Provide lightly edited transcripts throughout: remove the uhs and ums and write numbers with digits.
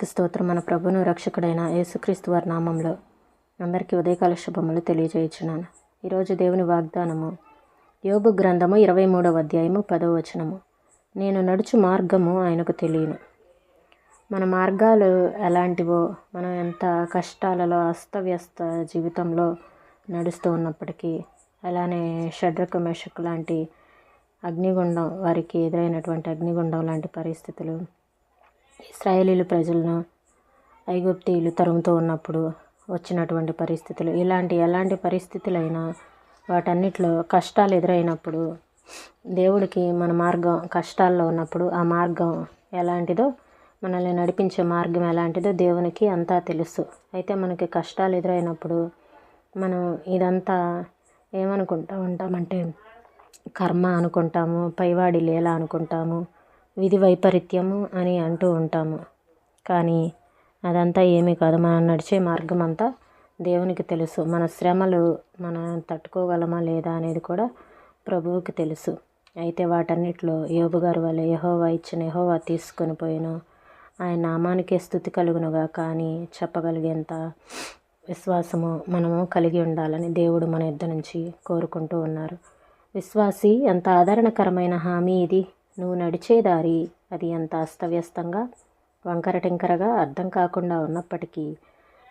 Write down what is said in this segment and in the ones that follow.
దేవునికి స్తోత్రం. మన ప్రభును రక్షకుడైన యేసుక్రీస్తు వారి నామంలో అందరికీ ఉదయకాల శుభములు తెలియజేయుచున్నాను. ఈరోజు దేవుని వాగ్దానము యోబు గ్రంథము 23వ అధ్యాయము 10వ వచనము. నేను నడుచు మార్గము ఆయనకు తెలియను. మన మార్గాలు ఎలాంటివో, మనం ఎంత కష్టాలలో అస్తవ్యస్త జీవితంలో నడుస్తూ ఉన్నప్పటికీ, అలానే షడ్రకు మెషకు లాంటి అగ్నిగుండం, వారికి ఎదురైనటువంటి అగ్నిగుండం లాంటి పరిస్థితులు, ఇశ్రాయేలీలు ప్రజలను ఐగుప్తీయులు తరుముతూ ఉన్నప్పుడు వచ్చినటువంటి పరిస్థితులు, ఎలాంటి పరిస్థితులైనా వాటన్నిటిలో కష్టాలు ఎదురైనప్పుడు దేవుడికి మన మార్గం, కష్టాల్లో ఉన్నప్పుడు ఆ మార్గం ఎలాంటిదో, మనల్ని నడిపించే మార్గం ఎలాంటిదో దేవునికి అంతా తెలుసు. అయితే మనకి కష్టాలు ఎదురైనప్పుడు మనం ఇదంతా ఏమనుకుంటూ ఉంటామంటే కర్మ అనుకుంటాము, పైవాడి లీల అనుకుంటాము, విధి వైపరీత్యము అని అంటూ ఉంటాము. కానీ అదంతా ఏమీ కాదు. మనం నడిచే మార్గం అంతా దేవునికి తెలుసు. మన శ్రమలు మనం తట్టుకోగలమా లేదా అనేది కూడా ప్రభువుకి తెలుసు. అయితే వాటన్నిటిలో యోబు గారు వల్ల యెహోవా ఇచ్చిన యెహోవా తీసుకొని పోయిన ఆయన నామానికే స్తుతి కలుగునుగా కానీ చెప్పగలిగేంత విశ్వాసము మనము కలిగి ఉండాలని దేవుడు మన యుద్ధ నుంచి కోరుకుంటూ ఉన్నారు. విశ్వాసి, ఎంత ఆదరణకరమైన హామీ ఇది. నువ్వు నడిచే దారి అది ఎంత అస్తవ్యస్తంగా, వంకర టింకరగా, అర్థం కాకుండా ఉన్నప్పటికీ,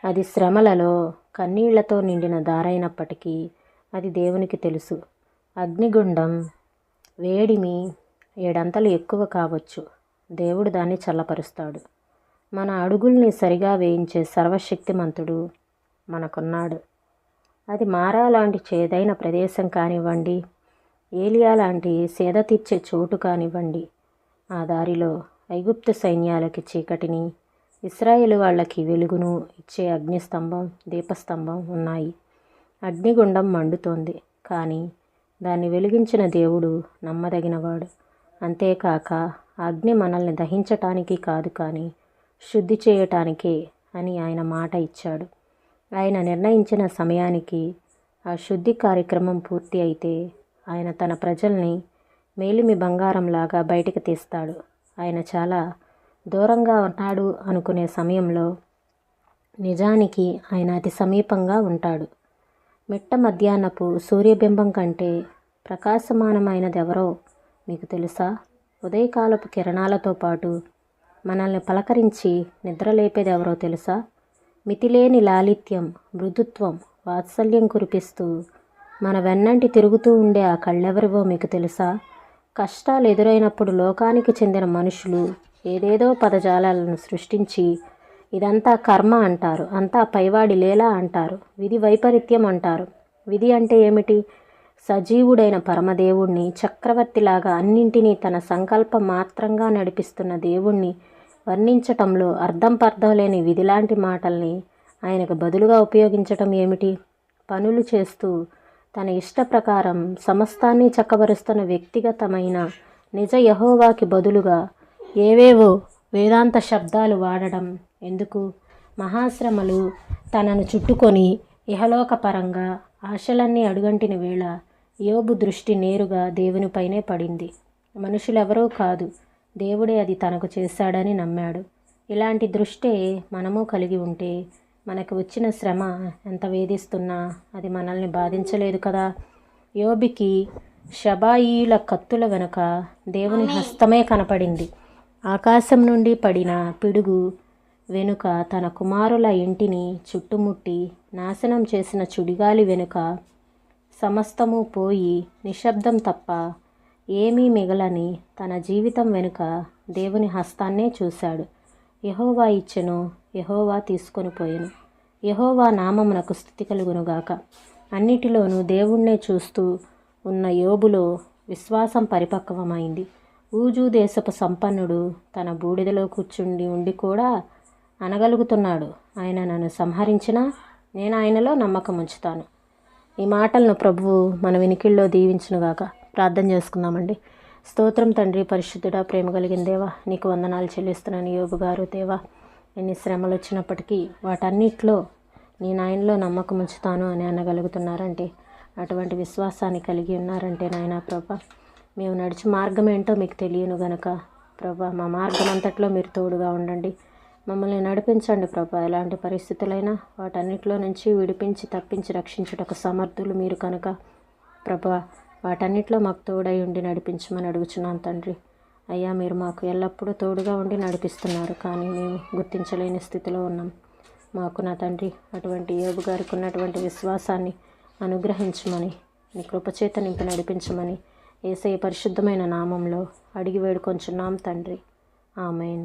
అది శ్రమలలో కన్నీళ్లతో నిండిన దారైనప్పటికీ అది దేవునికి తెలుసు. అగ్నిగుండం వేడిమి 7 అంతలు ఎక్కువ కావచ్చు, దేవుడు దాన్ని చల్లపరుస్తాడు. మన అడుగుల్ని సరిగా వేయించే సర్వశక్తిమంతుడు మనకున్నాడు. అది మారా లాంటి చేదైన ప్రదేశం కానివ్వండి, ఏలియా లాంటి సేద తీర్చే చోటు కానివ్వండి, ఆ దారిలో ఐగుప్తు సైన్యాలకి చీకటిని, ఇశ్రాయేలు వాళ్ళకి వెలుగును ఇచ్చే అగ్నిస్తంభం, దీపస్తంభం ఉన్నాయి. అగ్నిగుండం మండుతోంది, కానీ దాన్ని వెలిగించిన దేవుడు నమ్మదగినవాడు. అంతేకాక ఆ అగ్ని మనల్ని దహించటానికి కాదు, కానీ శుద్ధి చేయటానికే అని ఆయన మాట ఇచ్చాడు. ఆయన నిర్ణయించిన సమయానికి ఆ శుద్ధి కార్యక్రమం పూర్తి అయితే ఆయన తన ప్రజల్ని మేలిమి బంగారంలాగా బయటికి తీస్తాడు. ఆయన చాలా దూరంగా ఉన్నాడు అనుకునే సమయంలో నిజానికి ఆయన అతి సమీపంగా ఉంటాడు. మిట్ట మధ్యాహ్నపు సూర్యబింబం కంటే ప్రకాశమానమైనదెవరో మీకు తెలుసా? ఉదయకాలపు కిరణాలతో పాటు మనల్ని పలకరించి నిద్రలేపేదెవరో తెలుసా? మితిలేని లాలిత్యం, మృదుత్వం, వాత్సల్యం కురిపిస్తూ మన వెన్నంటి తిరుగుతూ ఉండే ఆ కళ్ళెవరివో మీకు తెలుసా? కష్టాలు ఎదురైనప్పుడు లోకానికి చెందిన మనుషులు ఏదేదో పదజాలాలను సృష్టించి ఇదంతా కర్మ అంటారు, అంతా పైవాడి లీల అంటారు, విధి వైపరీత్యం అంటారు. విధి అంటే ఏమిటి? సజీవుడైన పరమదేవుణ్ణి, చక్రవర్తిలాగా అన్నింటినీ తన సంకల్పం మాత్రంగా నడిపిస్తున్న దేవుణ్ణి వర్ణించటంలో అర్థం పర్థం లేని విధిలాంటి మాటల్ని ఆయనకు బదులుగా ఉపయోగించటం ఏమిటి? పనులు చేస్తూ తన ఇష్ట ప్రకారం సమస్తాన్ని చక్కబరుస్తున్న వ్యక్తిగతమైన నిజ యెహోవాకి బదులుగా ఏవేవో వేదాంత శబ్దాలు వాడడం ఎందుకు? మహాశ్రమలు తనను చుట్టుకొని ఇహలోకపరంగా ఆశలన్నీ అడుగంటిన వేళ యోబు దృష్టి నేరుగా దేవునిపైనే పడింది. మనుషులెవరూ కాదు, దేవుడే అది తనకు చేశాడని నమ్మాడు. ఇలాంటి దృష్టే మనము కలిగి ఉంటే మనకు వచ్చిన శ్రమ ఎంత వేధిస్తున్నా అది మనల్ని బాధించలేదు కదా. యోబుకి షబాయీల కత్తుల వెనుక దేవుని హస్తమే కనపడింది. ఆకాశం నుండి పడిన పిడుగు వెనుక తన కుమారుల ఇంటిని చుట్టుముట్టి నాశనం చేసిన చుడిగాలి వెనుక సమస్తము పోయి నిశ్శబ్దం తప్ప ఏమీ మిగలని తన జీవితం వెనుక దేవుని హస్తాన్నే చూశాడు. యెహోవా ఇచ్చెను, యెహోవా తీసుకొని పోయెను. యెహోవా నామమునకు స్తుతి కలుగునుగాక. అన్నిటిలోనూ దేవుణ్ణే చూస్తూ ఉన్న యోబులో విశ్వాసం పరిపక్వమైంది. ఊజు దేశపు సంపన్నుడు తన బూడిదలో కూర్చుండి ఉండి కూడా అనగలుగుతున్నాడు, ఆయన నన్ను సంహరించినా నేను ఆయనలో నమ్మకం ఉంచుతాను. ఈ మాటలను ప్రభువు మన వినికిల్లో దీవించునుగాక. ప్రార్థన చేసుకుందామండి. స్తోత్రం తండ్రి, పరిశుద్ధుడా, ప్రేమ కలిగిన దేవా, నీకు వందనాలు చెల్లిస్తున్నాను. యోబు గారు దేవా, ఎన్ని శ్రమలు వచ్చినప్పటికీ వాటన్నిటిలో నేను ఆయనలో నమ్మకం ఉంచుతాను అని అనగలుగుతున్నారంటే, అటువంటి విశ్వాసాన్ని కలిగి ఉన్నారంటే నాయనా ప్రభా, మేము నడిచే మార్గం ఏంటో మీకు తెలియను గనక ప్రభా, మా మార్గం అంతట్లో మీరు తోడుగా ఉండండి. మమ్మల్ని నడిపించండి ప్రభా. ఎలాంటి పరిస్థితులైనా వాటన్నిటిలో నుంచి విడిపించి తప్పించి రక్షించుటకు సమర్థులు మీరు కనుక ప్రభా, వాటన్నిటిలో మాకు తోడై ఉండి నడిపించమని అడుగుచున్నాను తండ్రి. అయ్యా, మీరు మాకు ఎల్లప్పుడూ తోడుగా ఉండి నడిపిస్తున్నారు, కానీ మేము గుర్తించలేని స్థితిలో ఉన్నాం. మాకు నా తండ్రి అటువంటి యోబు గారికి ఉన్నటువంటి విశ్వాసాన్ని అనుగ్రహించమని, నీ కృపచేత నింపి నడిపించమని యేసయ్య పరిశుద్ధమైన నామంలో అడిగి వేడుకొంచున్నాం తండ్రి. ఆమేన్.